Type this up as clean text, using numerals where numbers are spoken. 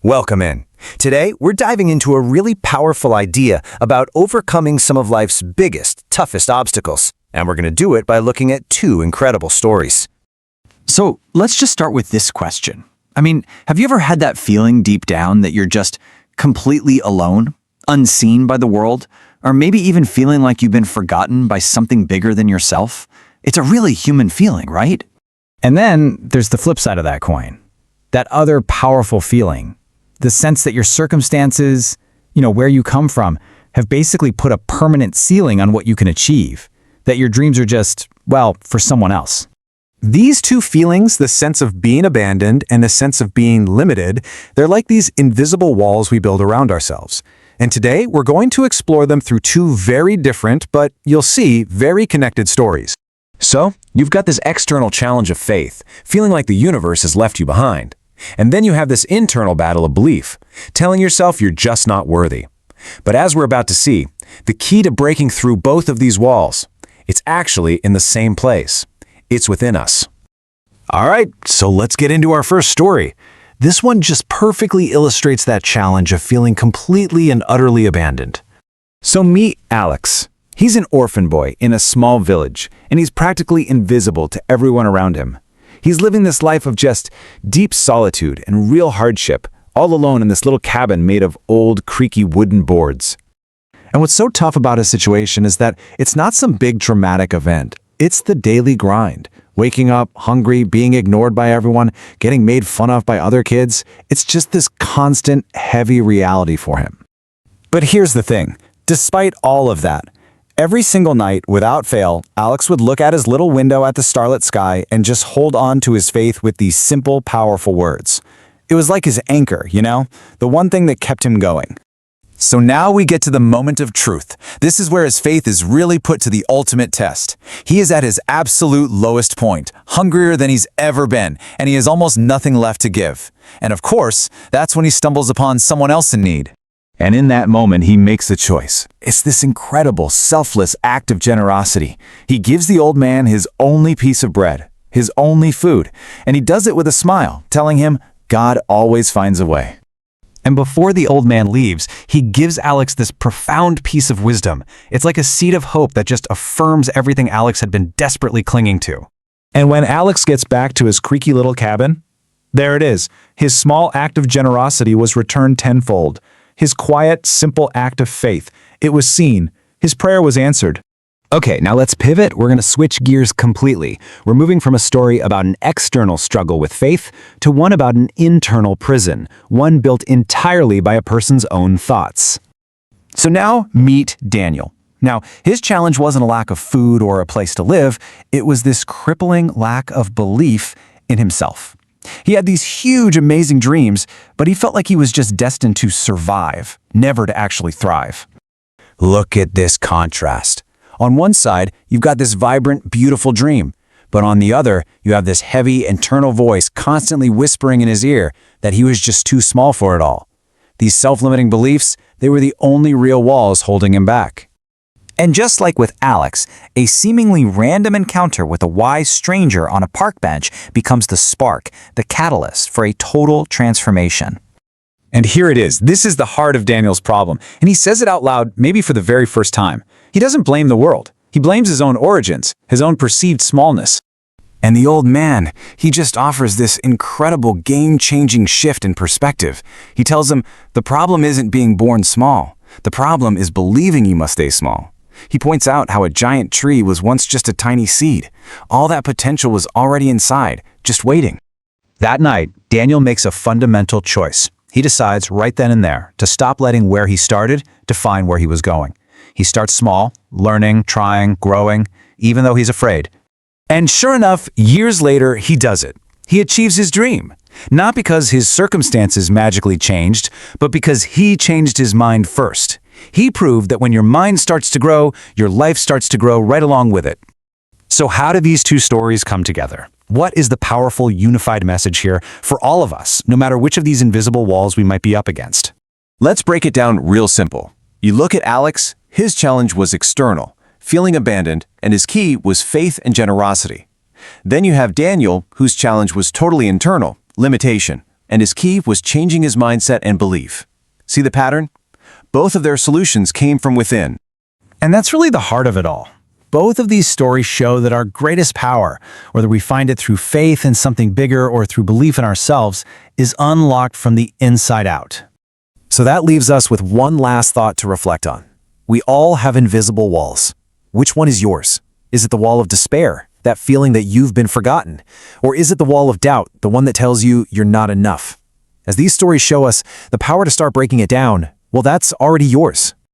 Welcome in. Today, we're diving into a really powerful idea about overcoming some of life's biggest, toughest obstacles. And we're going to do it by looking at two incredible stories. So let's just start with this question. Have you ever had that feeling deep down that you're just completely alone, unseen by the world, or maybe even feeling like you've been forgotten by something bigger than yourself? It's a really human feeling, right? And then there's the flip side of that coin. That other powerful feeling. The sense that your circumstances, where you come from, have basically put a permanent ceiling on what you can achieve. That your dreams are just, for someone else. These two feelings, the sense of being abandoned and the sense of being limited, they're like these invisible walls we build around ourselves. And today, we're going to explore them through two very different, but you'll see, very connected stories. So, you've got this external challenge of faith, feeling like the universe has left you behind. And then you have this internal battle of belief, telling yourself you're just not worthy. But as we're about to see, the key to breaking through both of these walls, it's actually in the same place. It's within us. All right, so let's get into our first story. This one just perfectly illustrates that challenge of feeling completely and utterly abandoned. So meet Alex. He's an orphan boy in a small village, and he's practically invisible to everyone around him. He's living this life of just deep solitude and real hardship, all alone in this little cabin made of old, creaky wooden boards. And what's so tough about his situation is that it's not some big dramatic event. It's the daily grind. Waking up, hungry, being ignored by everyone, getting made fun of by other kids. It's just this constant, heavy reality for him. But here's the thing. Despite all of that, every single night, without fail, Alex would look at his little window at the starlit sky and just hold on to his faith with these simple, powerful words. It was like his anchor, the one thing that kept him going. So now we get to the moment of truth. This is where his faith is really put to the ultimate test. He is at his absolute lowest point, hungrier than he's ever been, and he has almost nothing left to give. And of course, that's when he stumbles upon someone else in need. And in that moment, he makes a choice. It's this incredible, selfless act of generosity. He gives the old man his only piece of bread, his only food, and he does it with a smile, telling him, God always finds a way. And before the old man leaves, he gives Alex this profound piece of wisdom. It's like a seed of hope that just affirms everything Alex had been desperately clinging to. And when Alex gets back to his creaky little cabin, there it is. His small act of generosity was returned tenfold. His quiet, simple act of faith. It was seen. His prayer was answered. Okay, now let's pivot. We're going to switch gears completely. We're moving from a story about an external struggle with faith to one about an internal prison, one built entirely by a person's own thoughts. So now meet Daniel. Now, his challenge wasn't a lack of food or a place to live. It was this crippling lack of belief in himself. He had these huge, amazing dreams, but he felt like he was just destined to survive, never to actually thrive. Look at this contrast. On one side, you've got this vibrant, beautiful dream, but on the other, you have this heavy, internal voice constantly whispering in his ear that he was just too small for it all. These self-limiting beliefs, they were the only real walls holding him back. And just like with Alex, a seemingly random encounter with a wise stranger on a park bench becomes the spark, the catalyst for a total transformation. And here it is. This is the heart of Daniel's problem, and he says it out loud, maybe for the very first time. He doesn't blame the world. He blames his own origins, his own perceived smallness. And the old man, he just offers this incredible game-changing shift in perspective. He tells him, the problem isn't being born small. The problem is believing you must stay small. He points out how a giant tree was once just a tiny seed. All that potential was already inside, just waiting. That night, Daniel makes a fundamental choice. He decides right then and there to stop letting where he started define where he was going. He starts small, learning, trying, growing, even though he's afraid. And sure enough, years later, he does it. He achieves his dream. Not because his circumstances magically changed, but because he changed his mind first. He proved that when your mind starts to grow, your life starts to grow right along with it. So how do these two stories come together? What is the powerful, unified message here for all of us, no matter which of these invisible walls we might be up against? Let's break it down real simple. You look at Alex, his challenge was external, feeling abandoned, and his key was faith and generosity. Then you have Daniel, whose challenge was totally internal, limitation, and his key was changing his mindset and belief. See the pattern? Both of their solutions came from within. And that's really the heart of it all. Both of these stories show that our greatest power, whether we find it through faith in something bigger or through belief in ourselves, is unlocked from the inside out. So that leaves us with one last thought to reflect on. We all have invisible walls. Which one is yours? Is it the wall of despair, that feeling that you've been forgotten? Or is it the wall of doubt, the one that tells you you're not enough? As these stories show us, the power to start breaking it down, well, that's already yours.